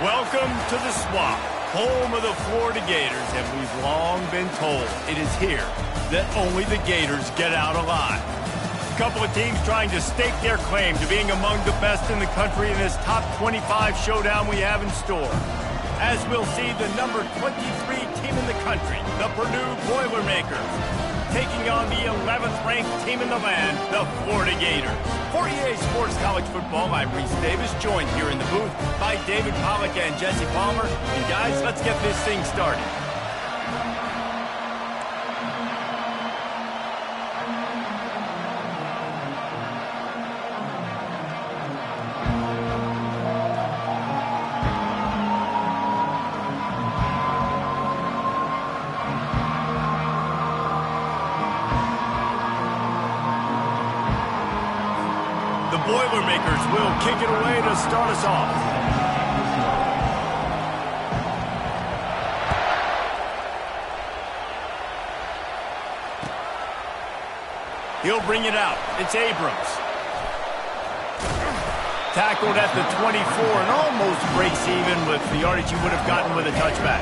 Welcome to the Swamp, home of the Florida Gators, and we've long been told it is here that only the Gators get out alive. A couple of teams trying to stake their claim to being among the best in the country in this top 25 showdown we have in store. As we'll see the number 23 team in the country, the Purdue Boilermakers, taking on the 11th ranked team in the land, the Florida Gators. For EA Sports College Football, I'm Reese Davis, joined here in the booth by David Pollack and Jesse Palmer. And guys, let's get this thing started. The Boilermakers will kick it away to start us off. He'll bring it out. It's Abrams. Tackled at the 24 and almost breaks even with the yardage he would have gotten with a touchback.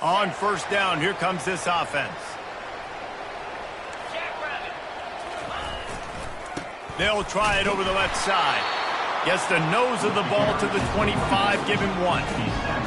On first down, here comes this offense. They'll try it over the left side. Gets the nose of the ball to the 25, give him one.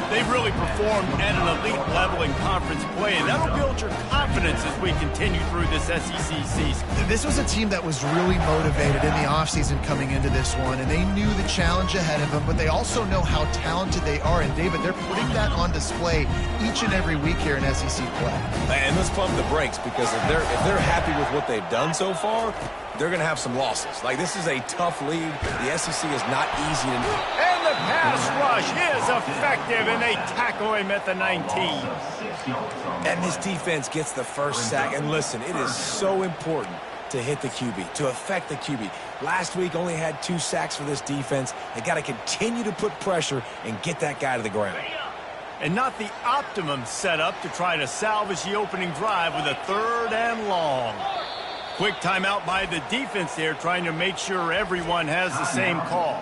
They've really performed at an elite level in conference play, and that'll build your confidence as we continue through this SEC season. This was a team that was really motivated in the offseason coming into this one, and they knew the challenge ahead of them, but they also know how talented they are. And, David, they're putting that on display each and every week here in SEC play. And let's pump the brakes, because if they're happy with what they've done so far, they're going to have some losses. Like, this is a tough league. The SEC is not easy to do. And the pass rush is effective, and they tackle him at the 19. And this defense gets the first sack. And listen, it is so important to hit the QB, to affect the QB. Last week only had 2 sacks for this defense. They got to continue to put pressure and get that guy to the ground. And not the optimum setup to try to salvage the opening drive with a 3rd and long. Quick timeout by the defense there, trying to make sure everyone has the same call.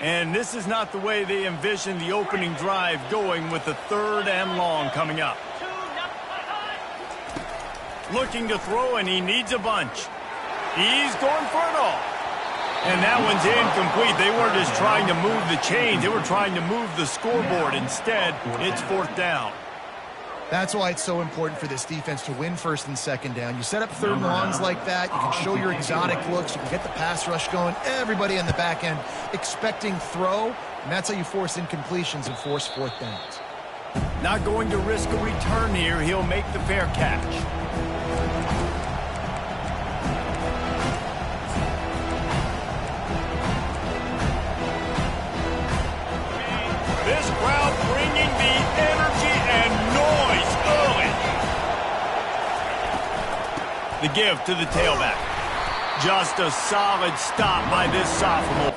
And this is not the way they envisioned the opening drive going, with the 3rd and long coming up. Looking to throw, and he needs a bunch. He's going for it all. And that one's incomplete. They weren't just trying to move the chains. They were trying to move the scoreboard. Instead, it's 4th down. That's why it's so important for this defense to win 1st and 2nd down. You set up 3rd and longs like that. You can show your exotic looks. You can get the pass rush going. Everybody on the back end expecting throw. And that's how you force incompletions and force 4th downs. Not going to risk a return here. He'll make the fair catch. This crowd bringing the energy and noise early. The give to the tailback. Just a solid stop by this sophomore.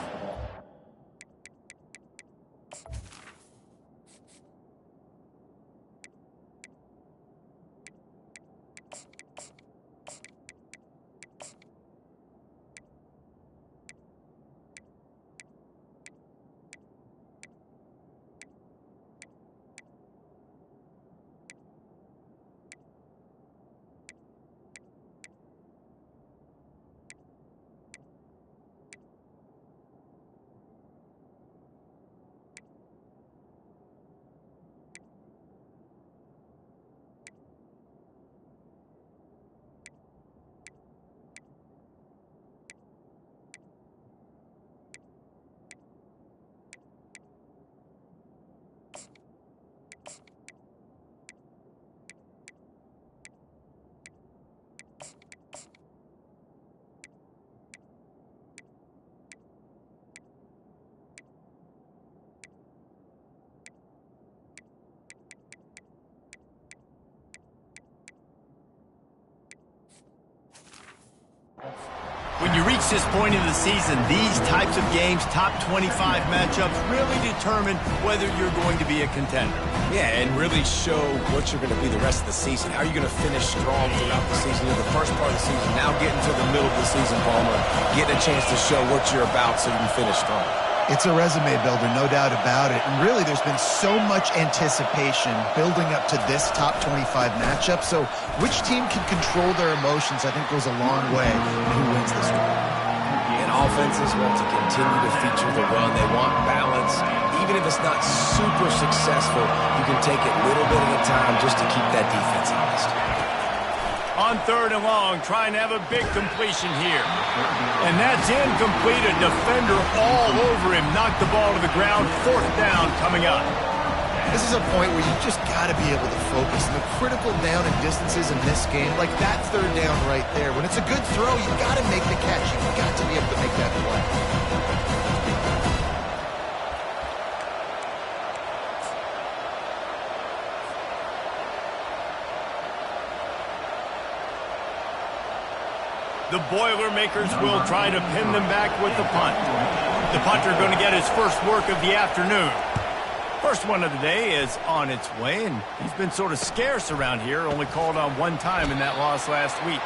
reached this point in the season, these types of games, top 25 matchups, really determine whether you're going to be a contender. Yeah, and really show what you're going to be the rest of the season. How are you going to finish strong throughout the season? You're the first part of the season, now getting to the middle of the season, Palmer, getting a chance to show what you're about so you can finish strong. It's a resume builder, no doubt about it. And really, there's been so much anticipation building up to this top 25 matchup. So which team can control their emotions, I think, goes a long way in who wins this one. And offenses want to continue to feature the run. They want balance. Even if it's not super successful, you can take it little bit at a time just to keep that defense honest. On 3rd and long, trying to have a big completion here. And that's incomplete. A defender all over him. Knocked the ball to the ground. 4th down coming up. This is a point where you just got to be able to focus. And the critical down and distances in this game, like that 3rd down right there, when it's a good throw, you got to make the catch. You've got to be able to make that play. The Boilermakers will try to pin them back with the punt. The punter going to get his first work of the afternoon. First one of the day is on its way, and he's been sort of scarce around here, only called on one time in that loss last week.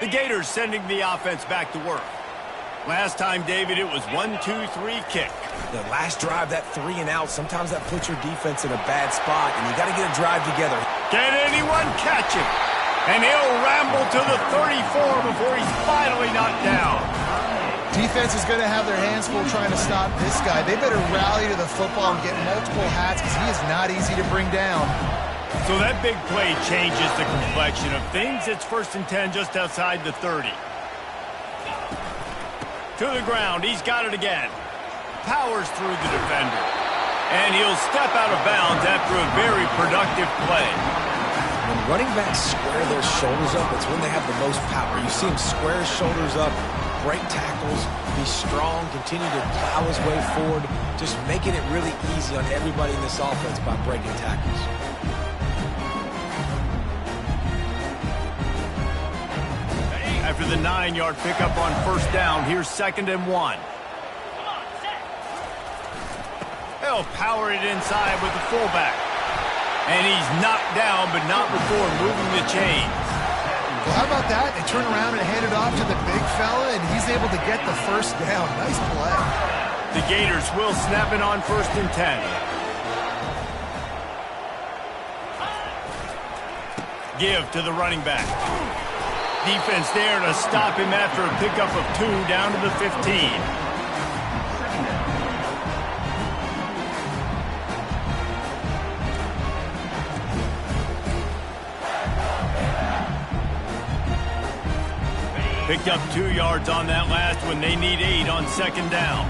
The Gators sending the offense back to work. Last time, David, it was 1-2-3 kick. The last drive, that 3 and out, sometimes that puts your defense in a bad spot, and you got to get a drive together. Can anyone catch him? And he'll ramble to the 34 before he's finally knocked down. Defense is going to have their hands full trying to stop this guy. They better rally to the football and get multiple hats because he is not easy to bring down. So that big play changes the complexion of things. It's 1st and 10 just outside the 30. To the ground. He's got it again. Powers through the defender. And he'll step out of bounds after a very productive play. When running backs square their shoulders up, it's when they have the most power. You see him square his shoulders up, break tackles, be strong, continue to plow his way forward, just making it really easy on everybody in this offense by breaking tackles. After the 9-yard pickup on 1st down, here's 2nd and 1. They'll power it inside with the fullback. And he's knocked down, but not before moving the chains. Well, how about that? They turn around and hand it off to the big fella, and he's able to get the 1st down. Nice play. The Gators will snap it on 1st and 10. Give to the running back. Defense there to stop him after a pickup of 2 down to the 15. Picked up 2 yards on that last one. They need 8 on 2nd down.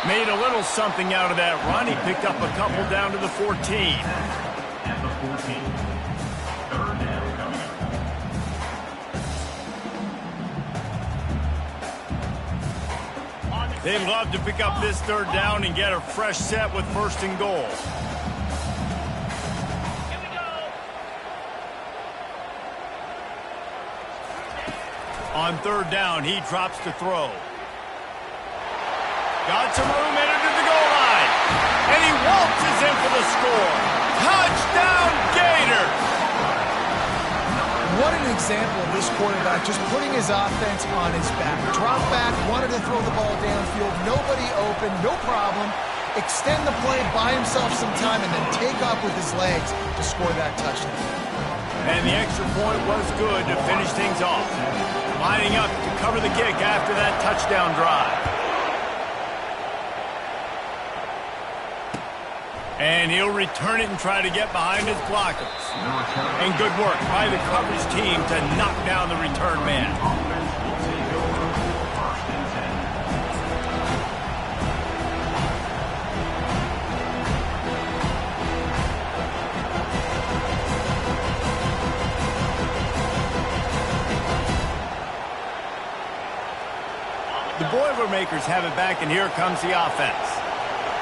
Made a little something out of that run. He picked up a couple down to the 14. At the 14. 3rd down coming up. They'd love to pick up this 3rd down and get a fresh set with 1st and goal. Here we go. On 3rd down, he drops to throw. Got some room entered to the goal line. And he waltzes in for the score. Touchdown, Gators! What an example of this quarterback just putting his offense on his back. Drop back, wanted to throw the ball downfield, nobody open, no problem. Extend the play, buy himself some time, and then take off with his legs to score that touchdown. And the extra point was good to finish things off. Lining up to cover the kick after that touchdown drive. And he'll return it and try to get behind his blockers. And good work by the coverage team to knock down the return man. Boilermakers have it back, and here comes the offense.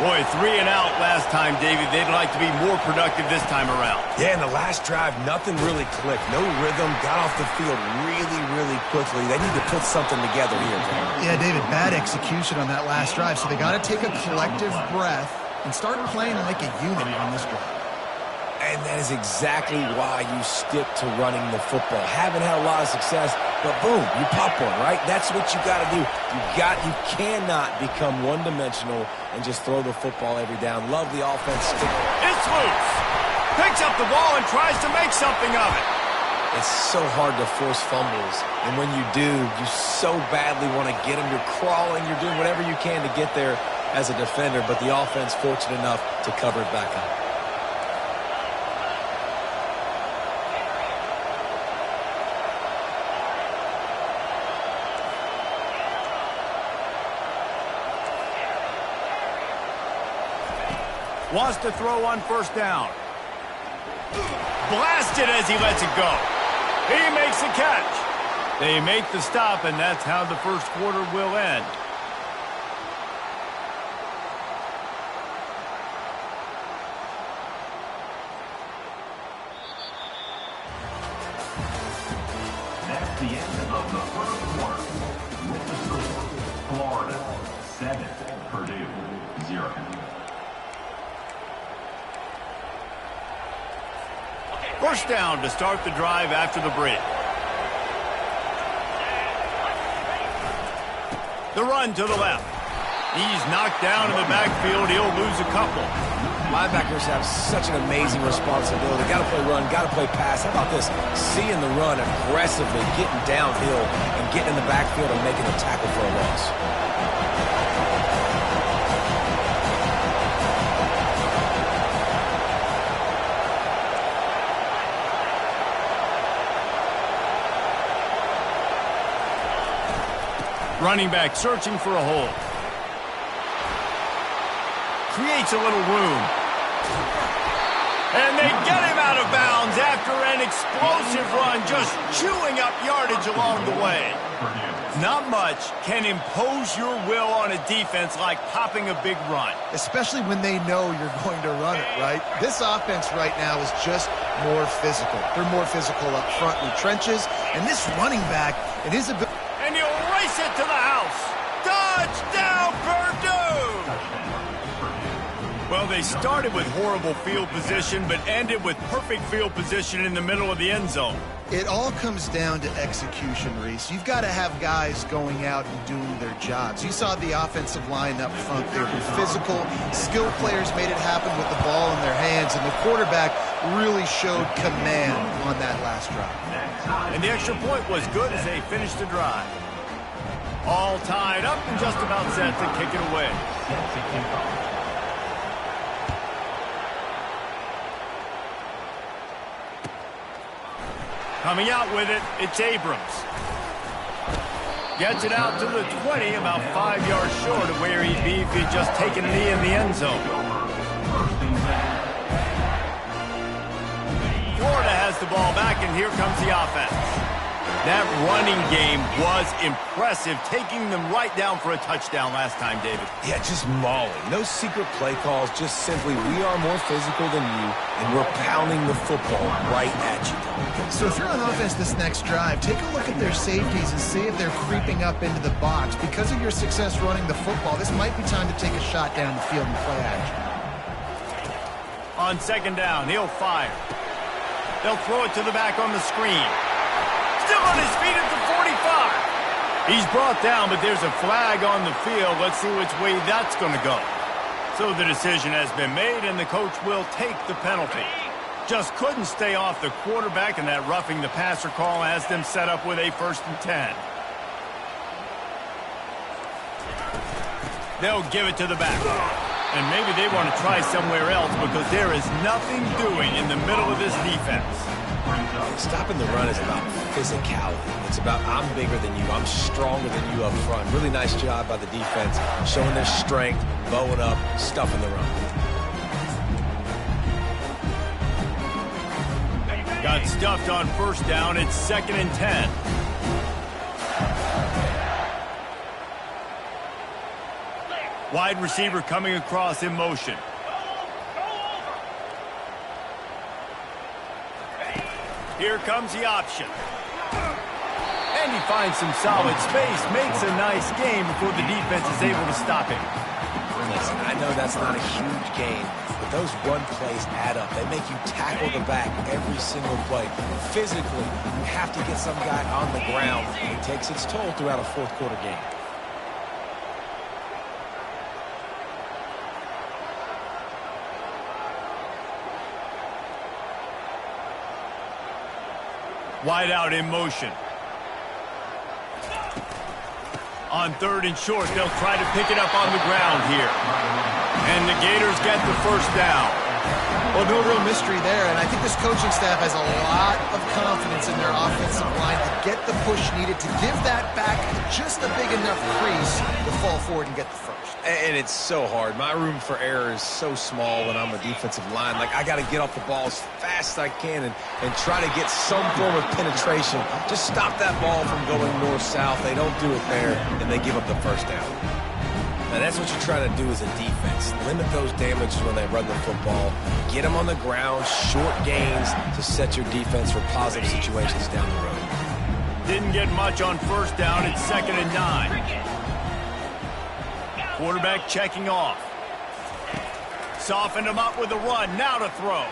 Boy, 3 and out last time, David. They'd like to be more productive this time around. Yeah, in the last drive, nothing really clicked. No rhythm, got off the field really, really quickly. They need to put something together here, Graham. Yeah, David, bad execution on that last drive, so they got to take a collective breath and start playing like a unit on this drive. And that is exactly why you stick to running the football. Haven't had a lot of success, but boom, you pop one, right? That's what you got to do. You cannot become one-dimensional and just throw the football every down. Love the offense. It's loose. Picks up the ball and tries to make something of it. It's so hard to force fumbles, and when you do, you so badly want to get them. You're crawling, you're doing whatever you can to get there as a defender, but the offense fortunate enough to cover it back up. Wants to throw on first down. Blasted as he lets it go. He makes the catch. They make the stop, and that's how the first quarter will end. That's the end of the first quarter. With the score, Florida 7, Purdue 0. First down to start the drive after the break. The run to the left. He's knocked down in the backfield. He'll lose a couple. Linebackers have such an amazing responsibility. Got to play run, got to play pass. How about this? Seeing the run aggressively, getting downhill, and getting in the backfield and making a tackle for a loss. Running back searching for a hole. Creates a little room. And they get him out of bounds after an explosive run, just chewing up yardage along the way. Not much can impose your will on a defense like popping a big run. Especially when they know you're going to run it, right? This offense right now is just more physical. They're more physical up front in the trenches. And this running back, and his ability... And he'll race it to the house. Touchdown, Purdue! Well, they started with horrible field position, but ended with perfect field position in the middle of the end zone. It all comes down to execution, Reese. You've got to have guys going out and doing their jobs. You saw the offensive line up front. They were physical. Skilled players made it happen with the ball in their hands, and the quarterback really showed command on that last drive. And the extra point was good as they finished the drive. All tied up and just about set to kick it away. Coming out with it, it's Abrams. Gets it out to the 20, about 5 yards short of where he'd be if he'd just taken a knee in the end zone. Florida has the ball back, and here comes the offense. That running game was impressive, taking them right down for a touchdown last time, David. Yeah, just mauling. No secret play calls, just simply we are more physical than you, and we're pounding the football right at you. So if you're on offense this next drive, take a look at their safeties and see if they're creeping up into the box. Because of your success running the football, this might be time to take a shot down the field and play action. On second down, he'll fire. They'll throw it to the back on the screen. Still on his feet at the 45. He's brought down, but there's a flag on the field. Let's see which way that's going to go. So the decision has been made, and the coach will take the penalty. Just couldn't stay off the quarterback, and that roughing the passer call has them set up with a 1st and 10. They'll give it to the back. And maybe they want to try somewhere else because there is nothing doing in the middle of this defense. Stopping the run is about physicality. It's about I'm bigger than you, I'm stronger than you up front. Really nice job by the defense, showing their strength, bowing up, stuffing the run. Got stuffed on first down. It's 2nd and 10. Wide receiver coming across in motion. Here comes the option. And he finds some solid space, makes a nice gain before the defense is able to stop him. Listen, I know that's not a huge gain, but those run plays add up. They make you tackle the back every single play. Physically, you have to get some guy on the ground. It takes its toll throughout a fourth quarter game. Wide out in motion. On 3rd and short, they'll try to pick it up on the ground here. And the Gators get the first down. Well, no real mystery there, and I think this coaching staff has a lot of confidence in their offensive line to get the push needed to give that back just a big enough crease to fall forward and get the first. And it's so hard. My room for error is so small when I'm a defensive line. Like, I got to get off the ball as fast as I can and try to get some form of penetration. Just stop that ball from going north-south. They don't do it there, and they give up the first down. Now, that's what you're trying to do as a defense. Limit those damages when they run the football. Get them on the ground, short gains to set your defense for positive situations down the road. Didn't get much on first down. It's 2nd and 9. Quarterback checking off. Softened him up with a run. Now to throw.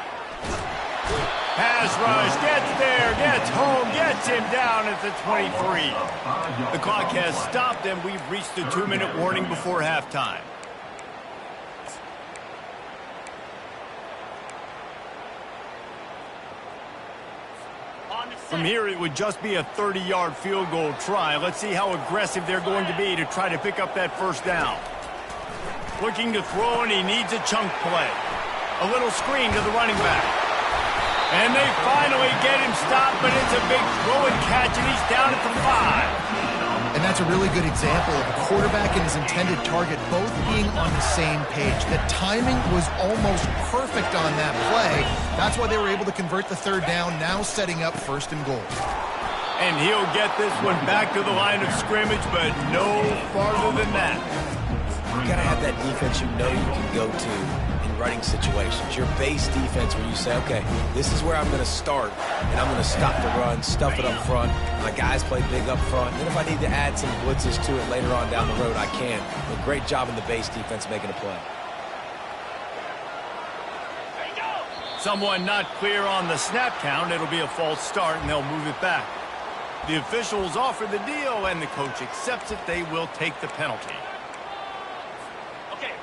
Pass rush. Gets there. Gets home. Gets him down at the 23. The clock has stopped, and we've reached the 2-minute warning before halftime. From here, it would just be a 30-yard field goal try. Let's see how aggressive they're going to be to try to pick up that first down. Looking to throw, and he needs a chunk play. A little screen to the running back. And they finally get him stopped, but it's a big throw and catch, and he's down at the 5. And that's a really good example of a quarterback and his intended target both being on the same page. The timing was almost perfect on that play. That's why they were able to convert the 3rd down, now setting up 1st and goal. And he'll get this one back to the line of scrimmage, but no farther than that. You got to have that defense you know you can go to in running situations. Your base defense where you say, okay, this is where I'm going to start, and I'm going to stop the run, stuff it up front. My guys play big up front. And if I need to add some blitzes to it later on down the road, I can. But great job in the base defense making a play. Someone not clear on the snap count. It'll be a false start, and they'll move it back. The officials offer the deal, and the coach accepts it. They will take the penalty.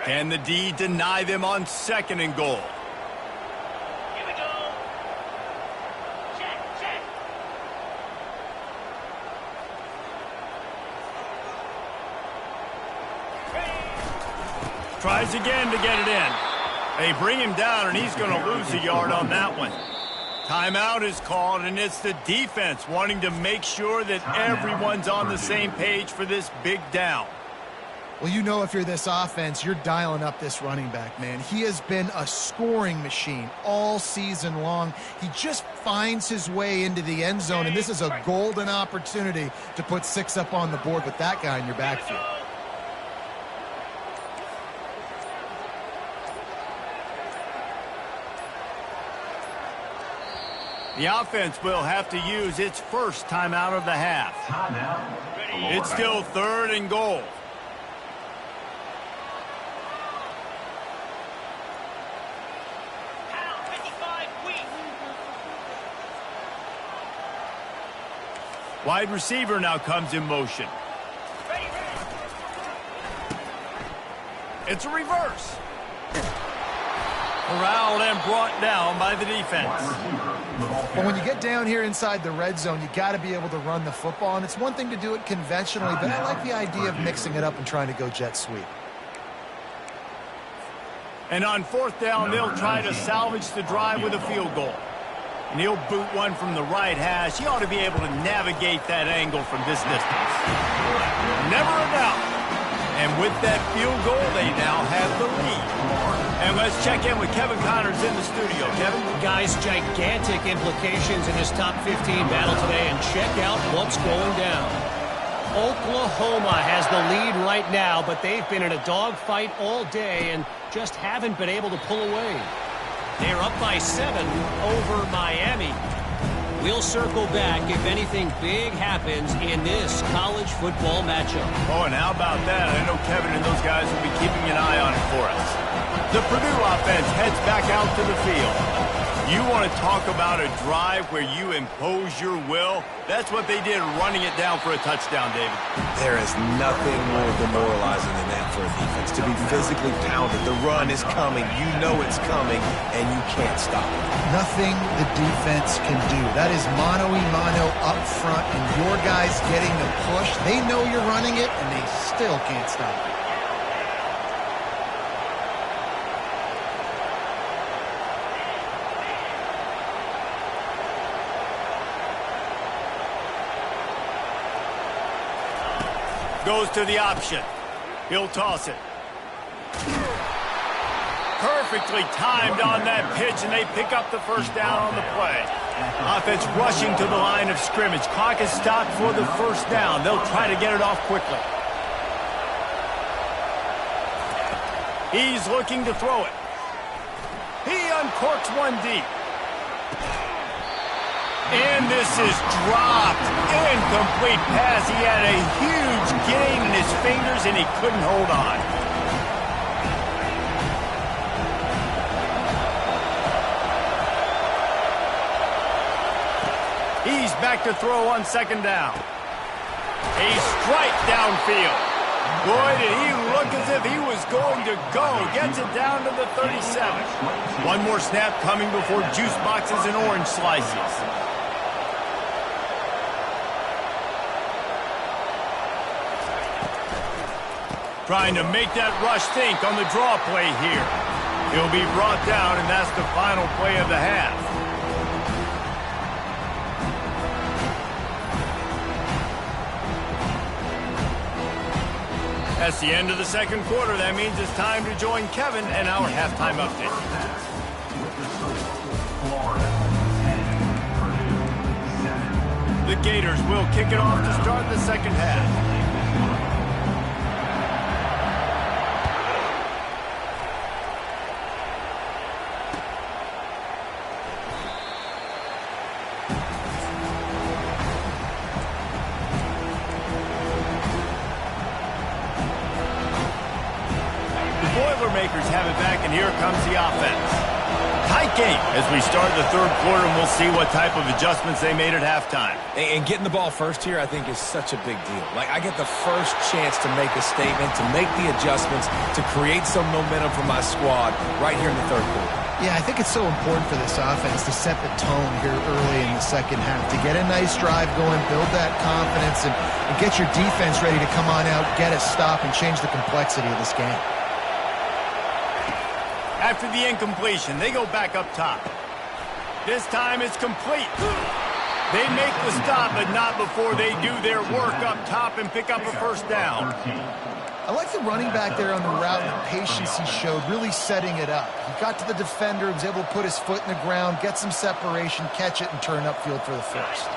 Can the D deny them on 2nd and goal? Here we go. Check. Tries again to get it in. They bring him down, and he's going to lose a yard on that one. Timeout is called, and it's the defense wanting to make sure that everyone's on the same page for this big down. Well, you know if you're this offense, you're dialing up this running back, man. He has been a scoring machine all season long. He just finds his way into the end zone, and this is a golden opportunity to put 6 up on the board with that guy in your backfield. The offense will have to use its first timeout of the half. It's still 3rd and goal. Wide receiver now comes in motion. It's a reverse. Corralled and brought down by the defense. But when you get down here inside the red zone, you got to be able to run the football. And it's one thing to do it conventionally, but I like the idea of mixing it up and trying to go jet sweep. And on 4th down, they'll try to salvage the drive with a field goal. And he'll boot one from the right hash. He ought to be able to navigate that angle from this distance. Never a doubt. And with that field goal, they now have the lead. And let's check in with Kevin Connors in the studio. Kevin? Guys, gigantic implications in this top 15 battle today. And check out what's going down. Oklahoma has the lead right now, but they've been in a dogfight all day and just haven't been able to pull away. They're up by 7 over Miami. We'll circle back if anything big happens in this college football matchup. Oh, and how about that? I know Kevin and those guys will be keeping an eye on it for us. The Purdue offense heads back out to the field. You want to talk about a drive where you impose your will? That's what they did, running it down for a touchdown, David. There is nothing more demoralizing than that for a defense. To be physically pounded, the run is coming, you know it's coming, and you can't stop it. Nothing the defense can do. That is mano-a-mano up front, and your guys getting the push. They know you're running it, and they still can't stop it. Goes to the option. He'll toss it. Perfectly timed on that pitch, and they pick up the first down on the play. Offense rushing to the line of scrimmage. Clock is stopped for the first down. They'll try to get it off quickly. He's looking to throw it. He uncorks one deep. And this is dropped. Incomplete pass. He had a huge gain in his fingers, and he couldn't hold on. He's back to throw on second down. A strike downfield. Boy, did he look as if he was going to go. Gets it down to the 37. One more snap coming before juice boxes and orange slices. Trying to make that rush think on the draw play here. He'll be brought down, and that's the final play of the half. That's the end of the second quarter. That means it's time to join Kevin and our halftime update. The Gators will kick it off to start the second half. Boilermakers have it back, and here comes the offense. Tight game as we start the third quarter, and we'll see what type of adjustments they made at halftime. And getting the ball first here, I think, is such a big deal. Like, I get the first chance to make a statement, to make the adjustments, to create some momentum for my squad right here in the third quarter. Yeah, I think it's so important for this offense to set the tone here early in the second half, to get a nice drive going, build that confidence, and get your defense ready to come on out, get a stop, and change the complexity of this game. After the incompletion, they go back up top. This time it's complete. They make the stop, but not before they do their work up top and pick up a first down. I like the running back there on the route and the patience he showed, really setting it up. He got to the defender, was able to put his foot in the ground, get some separation, catch it, and turn upfield for the first.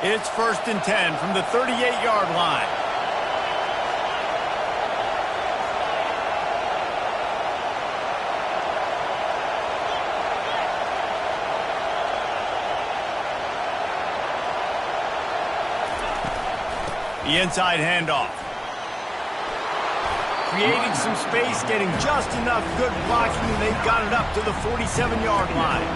It's 1st and 10 from the 38-yard line. The inside handoff. Creating some space, getting just enough good blocking, and they've got it up to the 47-yard line.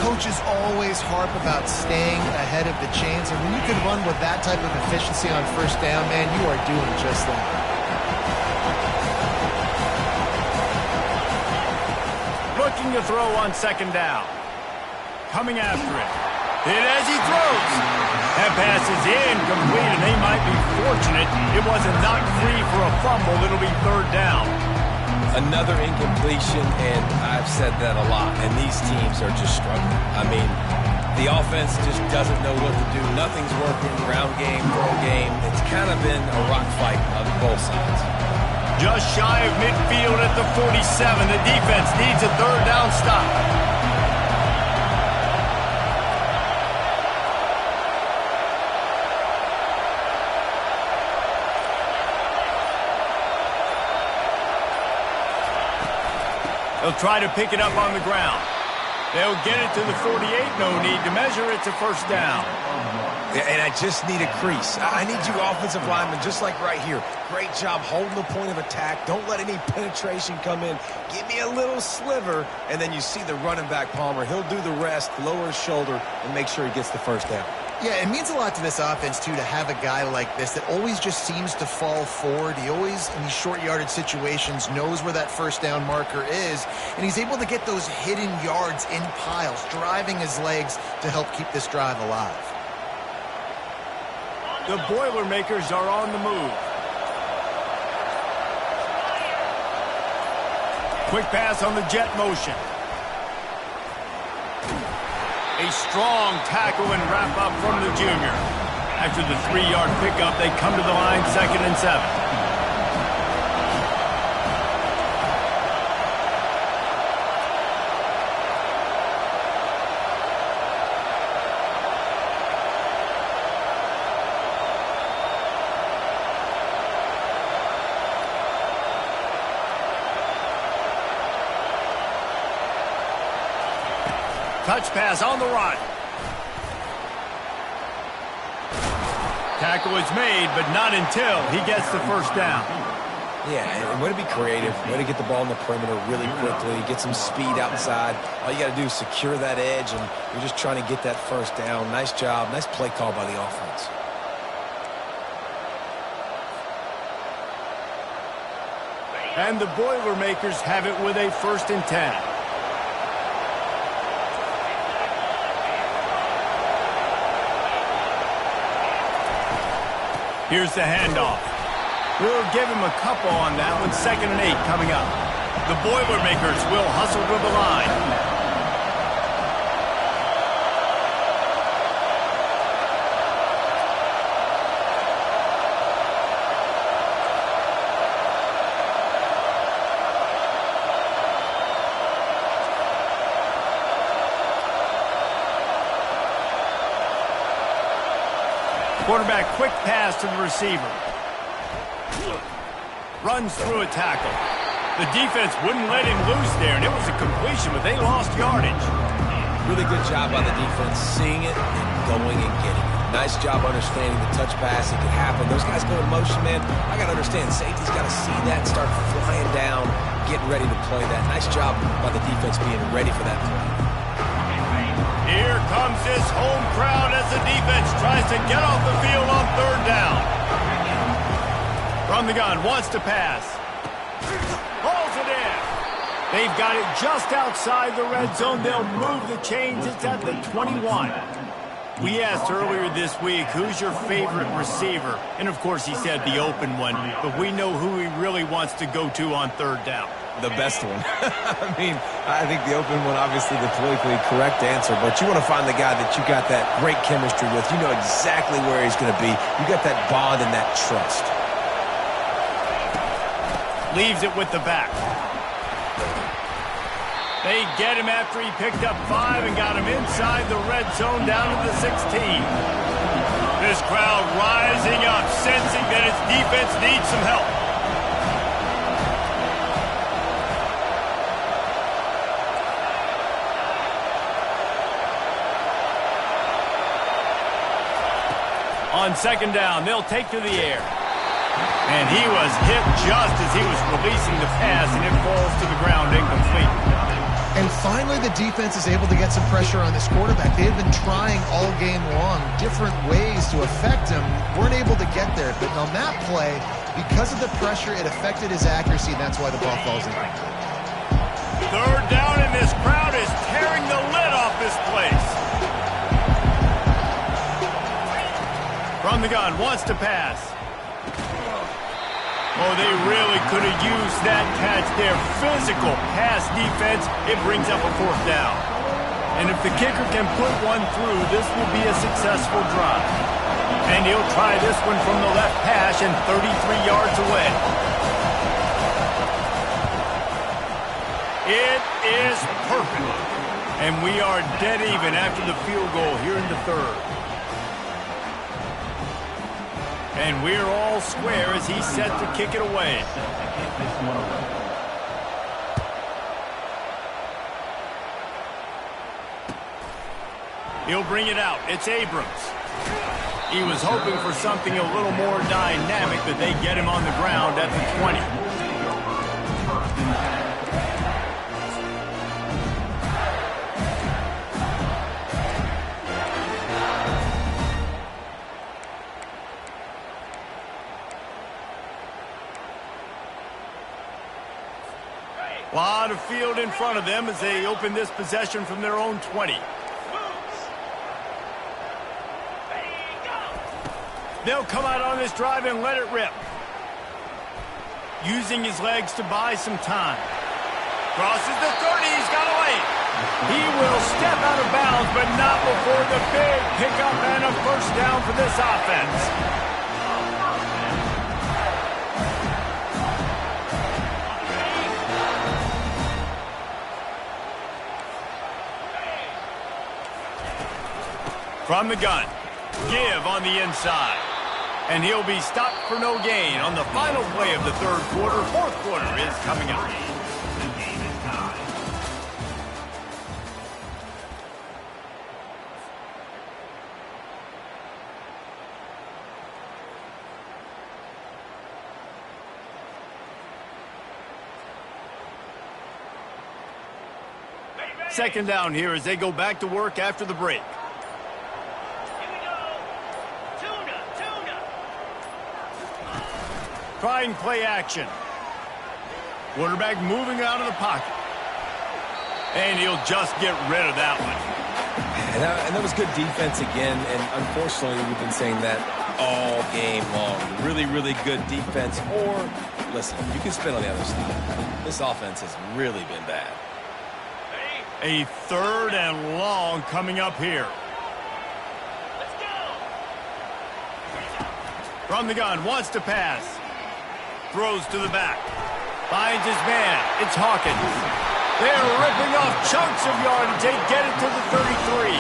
Coaches always harp about staying ahead of the chains, and when you can run with that type of efficiency on first down, man, you are doing just that. Looking to throw on second down. Coming after it. Hit as he throws. That pass is incomplete, and they might be fortunate it wasn't knocked free for a fumble. It'll be third down. Another incompletion, and I've said that a lot, and these teams are just struggling. I mean, the offense just doesn't know what to do. Nothing's working. Ground game, throw game. It's kind of been a rock fight on both sides. Just shy of midfield at the 47. The defense needs a third down stop. They'll try to pick it up on the ground. They'll get it to the 48. No need to measure. It's a first down. And I just need a crease. I need you offensive linemen, just like right here. Great job holding the point of attack. Don't let any penetration come in. Give me a little sliver, and then you see the running back, Palmer. He'll do the rest, lower his shoulder, and make sure he gets the first down. Yeah, it means a lot to this offense, too, to have a guy like this that always just seems to fall forward. He always, in these short yardage situations, knows where that first down marker is, and he's able to get those hidden yards in piles, driving his legs to help keep this drive alive. The Boilermakers are on the move. Quick pass on the jet motion. A strong tackle and wrap up from the junior. After the 3-yard pickup, they come to the line, 2nd and 7. Touch pass on the run. Tackle is made, but not until he gets the first down. Yeah, and way to be creative, way to get the ball in the perimeter really quickly, get some speed outside. All you got to do is secure that edge, and you're just trying to get that first down. Nice job, nice play call by the offense. And the Boilermakers have it with a 1st and 10. Here's the handoff. We'll give him a couple on that one. 2nd and 8 coming up. The Boilermakers will hustle to the line. Quarterback, quick pass to the receiver. Runs through a tackle. The defense wouldn't let him loose there, and it was a completion, but they lost yardage. Really good job by the defense, seeing it and going and getting it. Nice job understanding the touch pass. It could happen. Those guys go in motion, man. I got to understand, safety's got to see that and start flying down, getting ready to play that. Nice job by the defense being ready for that play. Here comes his home crowd as the defense tries to get off the field on 3rd down. From the gun, wants to pass. Hauls it in. They've got it just outside the red zone. They'll move the chains. It's at the 21. We asked earlier this week, who's your favorite receiver? And, of course, he said the open one. But we know who he really wants to go to on 3rd down. The best one. I mean, I think the open one, obviously the politically correct answer, but you want to find the guy that you got that great chemistry with. You know exactly where he's going to be. You got that bond and that trust. Leaves it with the back. They get him after he picked up 5 and got him inside the red zone down to the 16. This crowd rising up, sensing that its defense needs some help. On 2nd down, they'll take to the air. And he was hit just as he was releasing the pass, and it falls to the ground incomplete. And finally, the defense is able to get some pressure on this quarterback. They had been trying all game long different ways to affect him. Weren't able to get there. But on that play, because of the pressure, it affected his accuracy, and that's why the ball falls in. 3rd down, and this crowd is tearing the lid off this place. From the gun, wants to pass. Oh, they really could have used that catch there. Physical pass defense. It brings up a 4th down. And if the kicker can put one through, this will be a successful drive. And he'll try this one from the left hash and 33 yards away. It is perfect. And we are dead even after the field goal here in the 3rd. And we're all square as he's set to kick it away. He'll bring it out. It's Abrams. He was hoping for something a little more dynamic, but they get him on the ground at the 20. A lot of field in front of them as they open this possession from their own 20. They'll come out on this drive and let it rip. Using his legs to buy some time. Crosses the 30, he's got away. He will step out of bounds, but not before the big pickup and a first down for this offense. From the gun, give on the inside. And he'll be stopped for no gain on the final play of the third quarter. Fourth quarter is coming up. The game is tied. Second down here as they go back to work after the break. Trying play action. Quarterback moving out of the pocket. And he'll just get rid of that one. And that was good defense again, and unfortunately we've been saying that all game long. Really, really good defense. Or, listen, you can spin on the other side. This offense has really been bad. A third and long coming up here. From the gun, wants to pass. Throws to the back. Finds his man. It's Hawkins. They're ripping off chunks of yardage. They get it to the 33.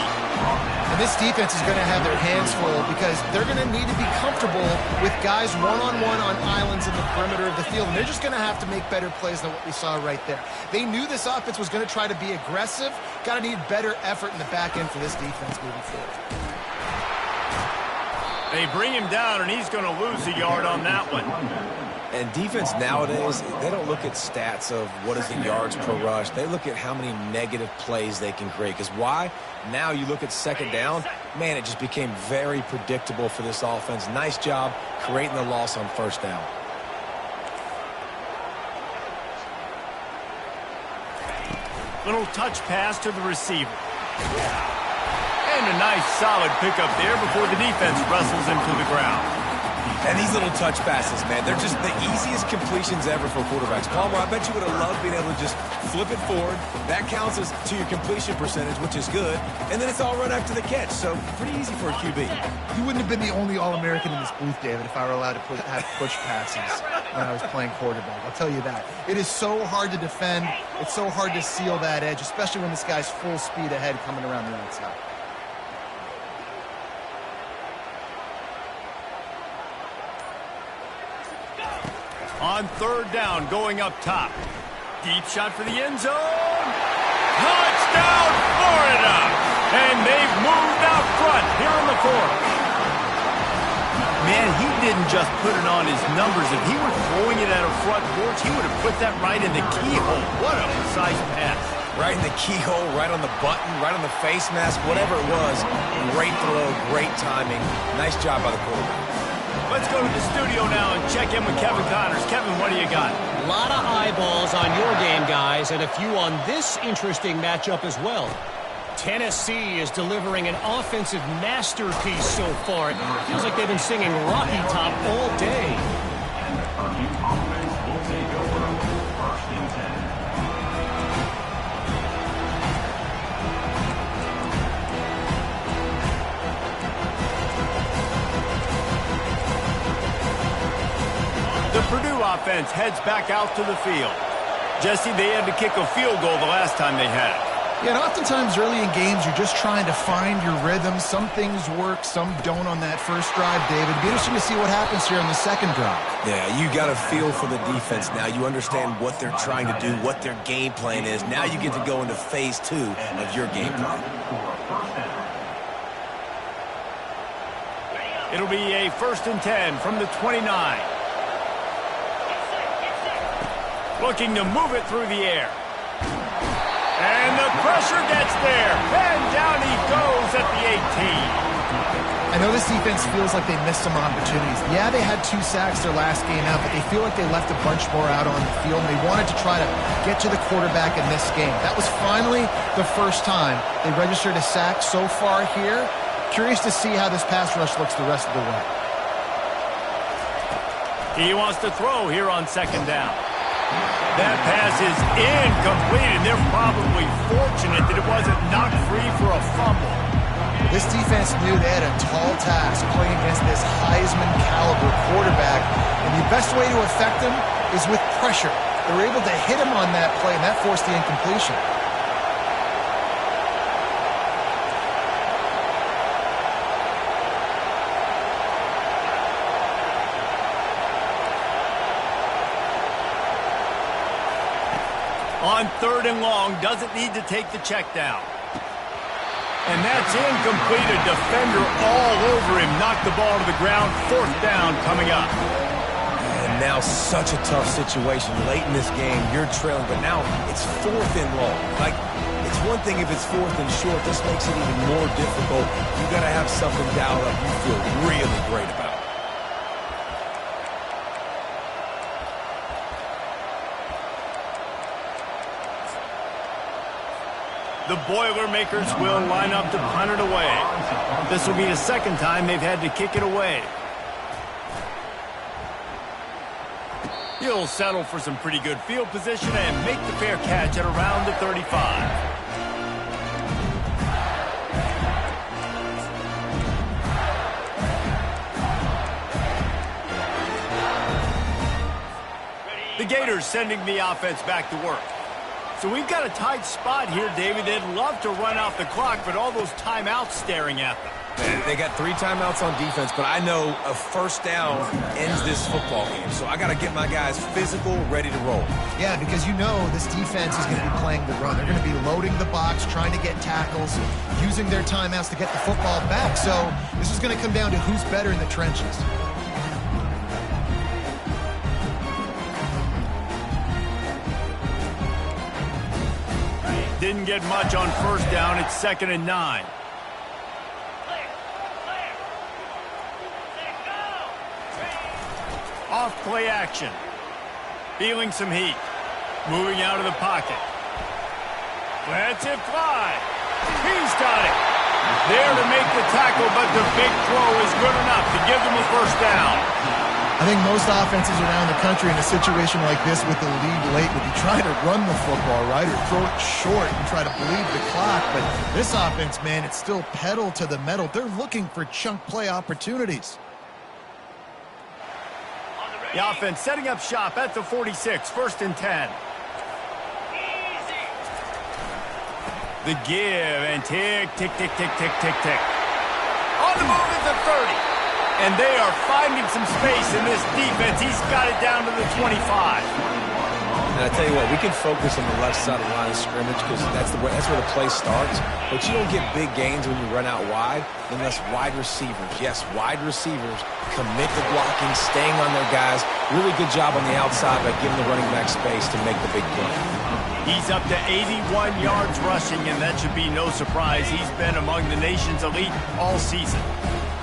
And this defense is going to have their hands full because they're going to need to be comfortable with guys one-on-one on islands in the perimeter of the field. And they're just going to have to make better plays than what we saw right there. They knew this offense was going to try to be aggressive. Got to need better effort in the back end for this defense moving forward. They bring him down, and he's going to lose a yard on that one. And defense nowadays, they don't look at stats of what is the yards per rush. They look at how many negative plays they can create. Because why? Now you look at second down, man, it just became very predictable for this offense. Nice job creating the loss on first down. Little touch pass to the receiver. And a nice solid pickup there before the defense wrestles him to the ground. And these little touch passes, man, they're just the easiest completions ever for quarterbacks. Palmer, I bet you would have loved being able to just flip it forward. That counts as to your completion percentage, which is good. And then it's all run after the catch, so pretty easy for a QB. You wouldn't have been the only All-American in this booth, David, if I were allowed to have push passes when I was playing quarterback. I'll tell you that. It is so hard to defend. It's so hard to seal that edge, especially when this guy's full speed ahead coming around the outside. On third down, going up top. Deep shot for the end zone. Touchdown, Florida! And they've moved out front here in the fourth. Man, he didn't just put it on his numbers. If he were throwing it at a front porch, he would have put that right in the keyhole. What a precise pass. Right in the keyhole, right on the button, right on the face mask, whatever it was. Great throw, great timing. Nice job by the quarterback. Let's go to the studio now and check in with Kevin Connors. Kevin, what do you got? A lot of eyeballs on your game, guys, and a few on this interesting matchup as well. Tennessee is delivering an offensive masterpiece so far. It feels like they've been singing Rocky Top all day. And the Purdue offense will take over. First and 10. The Purdue offense heads back out to the field. Jesse, they had to kick a field goal the last time they had it. Yeah, and oftentimes early in games, you're just trying to find your rhythm. Some things work, some don't on that first drive, David. It'd be interesting to see what happens here on the second drive. Yeah, you got a feel for the defense now. You understand what they're trying to do, what their game plan is. Now you get to go into phase two of your game plan. It'll be a 1st and 10 from the 29. Looking to move it through the air. And the pressure gets there. And down he goes at the 18. I know this defense feels like they missed some opportunities. Yeah, they had 2 sacks their last game out, but they feel like they left a bunch more out on the field, and they wanted to try to get to the quarterback in this game. That was finally the first time they registered a sack so far here. Curious to see how this pass rush looks the rest of the way. He wants to throw here on 2nd down. That pass is incomplete, and they're probably fortunate that it wasn't knocked free for a fumble. This defense knew they had a tall task playing against this Heisman-caliber quarterback, and the best way to affect him is with pressure. They were able to hit him on that play, and that forced the incompletion. On 3rd and long, doesn't need to take the check down. And that's incomplete. A defender all over him. Knocked the ball to the ground. 4th down coming up. And now such a tough situation. Late in this game, you're trailing, but now it's 4th and long. Like, it's one thing if it's 4th and short. This makes it even more difficult. You got to have something dialed up you feel really great about. The Boilermakers will line up to punt it away. This will be the 2nd time they've had to kick it away. He'll settle for some pretty good field position and make the fair catch at around the 35. The Gators sending the offense back to work. So we've got a tight spot here, David. They'd love to run out the clock, but all those timeouts staring at them. They got 3 timeouts on defense, but I know a 1st down ends this football game. So I got to get my guys physical, ready to roll. Yeah, because you know this defense is going to be playing the run. They're going to be loading the box, trying to get tackles, using their timeouts to get the football back. So this is going to come down to who's better in the trenches. Didn't get much on 1st down. It's 2nd and 9. Off play action. Feeling some heat. Moving out of the pocket. Lets it fly. He's got it. There to make the tackle, but the big throw is good enough to give them a 1st down. I think most offenses around the country in a situation like this with the lead late would be trying to run the football, right, or throw it short and try to bleed the clock. But this offense, man, it's still pedal to the metal. They're looking for chunk play opportunities. The offense setting up shop at the 46, 1st and 10. The give and tick, tick, tick, tick, tick, tick, tick. On the move at the 30. And they are finding some space in this defense. He's got it down to the 25. And I tell you what, we can focus on the left side of the line of scrimmage because that's where the play starts. But you don't get big gains when you run out wide unless wide receivers, yes, wide receivers, commit to blocking, staying on their guys. Really good job on the outside by giving the running back space to make the big play. He's up to 81 yards rushing, and that should be no surprise. He's been among the nation's elite all season.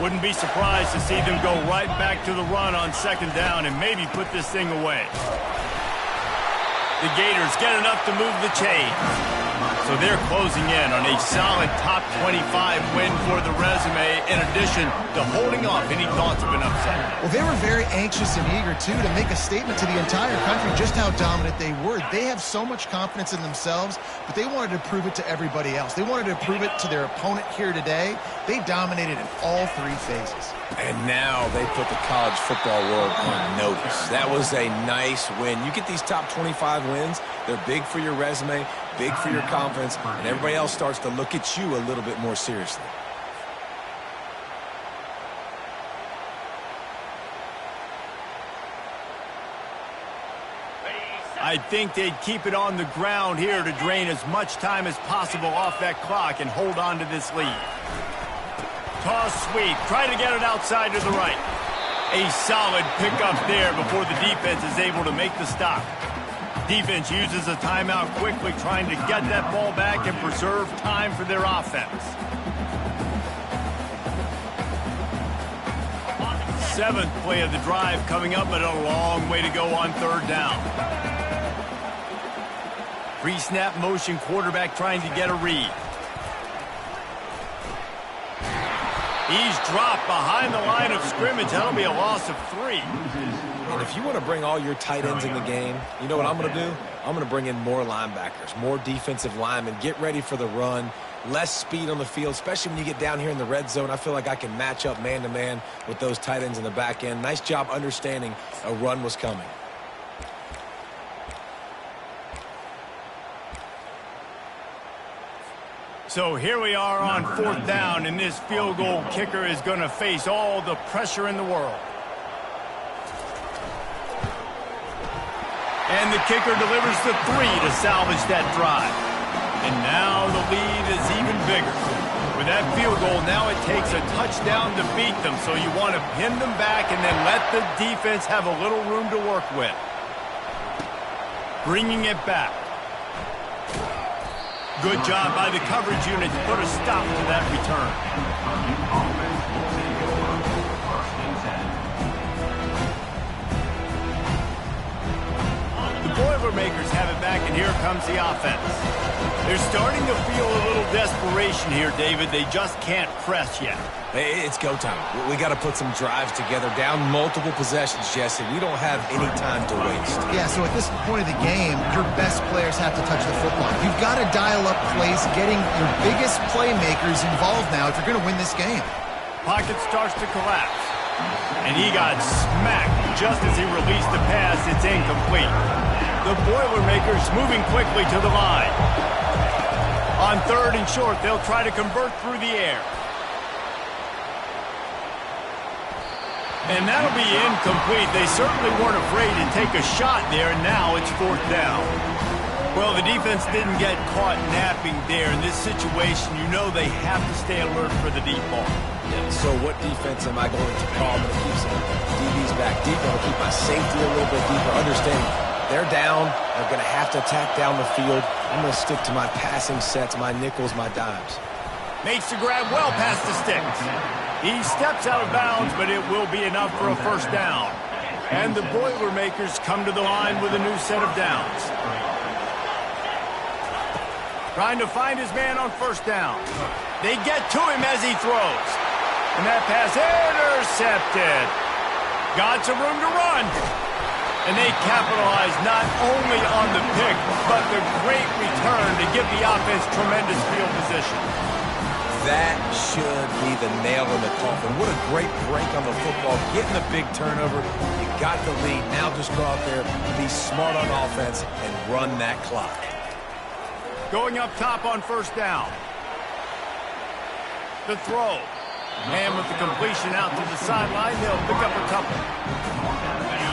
Wouldn't be surprised to see them go right back to the run on 2nd down and maybe put this thing away. The Gators get enough to move the chain. So they're closing in on a solid top 25 win for the resume, in addition to holding off any thoughts of an upset. Well, they were very anxious and eager, too, to make a statement to the entire country just how dominant they were. They have so much confidence in themselves, but they wanted to prove it to everybody else. They wanted to prove it to their opponent here today. They dominated in all 3 phases. And now they put the college football world on notice. That was a nice win. You get these top 25 wins, they're big for your resume, big for your confidence, and everybody else starts to look at you a little bit more seriously. I think they'd keep it on the ground here to drain as much time as possible off that clock and hold on to this lead. Toss sweep. Try to get it outside to the right. A solid pickup there before the defense is able to make the stop. Defense uses a timeout quickly, trying to get that ball back and preserve time for their offense. 7th play of the drive coming up, but a long way to go on 3rd down. Pre-snap motion quarterback trying to get a read. He's dropped behind the line of scrimmage. That'll be a loss of 3. And if you want to bring all your tight ends in the game, you know what I'm going to do? I'm going to bring in more linebackers, more defensive linemen, get ready for the run, less speed on the field, especially when you get down here in the red zone. I feel like I can match up man-to-man with those tight ends in the back end. Nice job understanding a run was coming. So here we are on 4th down, and this field goal kicker is going to face all the pressure in the world. And the kicker delivers the 3 to salvage that drive. And now the lead is even bigger. With that field goal, now it takes a touchdown to beat them, so you want to pin them back and then let the defense have a little room to work with. Bringing it back. Good job by the coverage unit to put a stop to that return. The Boilermakers have it back, and here comes the offense. They're starting to feel a little desperation here, David. They just can't press yet. Hey, it's go time. We got to put some drives together, down multiple possessions, Jesse. We don't have any time to waste. Yeah, so at this point of the game, your best players have to touch the football. You've got to dial up plays, getting your biggest playmakers involved now if you're going to win this game. Pocket starts to collapse. And he got smacked just as he released the pass. It's incomplete. The Boilermakers moving quickly to the line. On 3rd and short, they'll try to convert through the air. And that'll be incomplete. They certainly weren't afraid to take a shot there, and now it's 4th down. Well, the defense didn't get caught napping there. In this situation, you know they have to stay alert for the deep ball. Yeah, so what defense am I going to call? I'm going to keep some DBs back deeper. I'll keep my safety a little bit deeper. Understanding they're down. They're going to have to attack down the field. I'm going to stick to my passing sets, my nickels, my dimes. Makes the grab well past the sticks. He steps out of bounds, but it will be enough for a 1st down. And the Boilermakers come to the line with a new set of downs. Trying to find his man on 1st down. They get to him as he throws. And that pass intercepted. Got some room to run. And they capitalize not only on the pick, but the great return to give the offense tremendous field position. That should be the nail in the coffin. What a great break on the football. Getting a big turnover. You got the lead. Now just go out there, be smart on offense, and run that clock. Going up top on 1st down. The throw. And with the completion out to the sideline, they'll pick up a couple.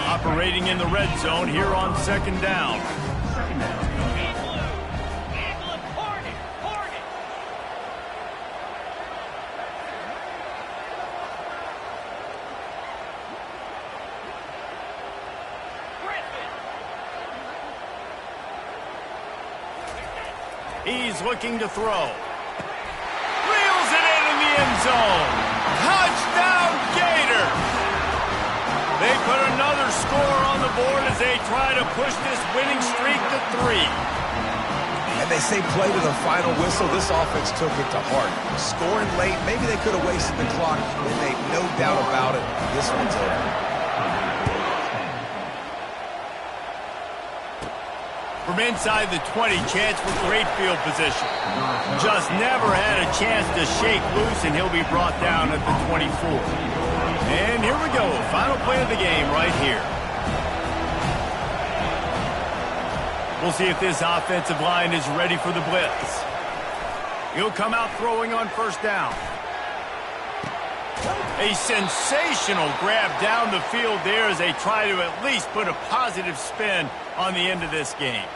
Operating in the red zone here on 2nd down. He's looking to throw. Reels it in the end zone. Touchdown, Gators! They put another score on the board as they try to push this winning streak to 3. And they say play to the final whistle. This offense took it to heart. Scoring late, maybe they could have wasted the clock. They made no doubt about it. This one's over. From inside the 20, chance for great field position. Just never had a chance to shake loose, and he'll be brought down at the 24. And here we go, final play of the game right here. We'll see if this offensive line is ready for the blitz. He'll come out throwing on 1st down. A sensational grab down the field there as they try to at least put a positive spin on the end of this game.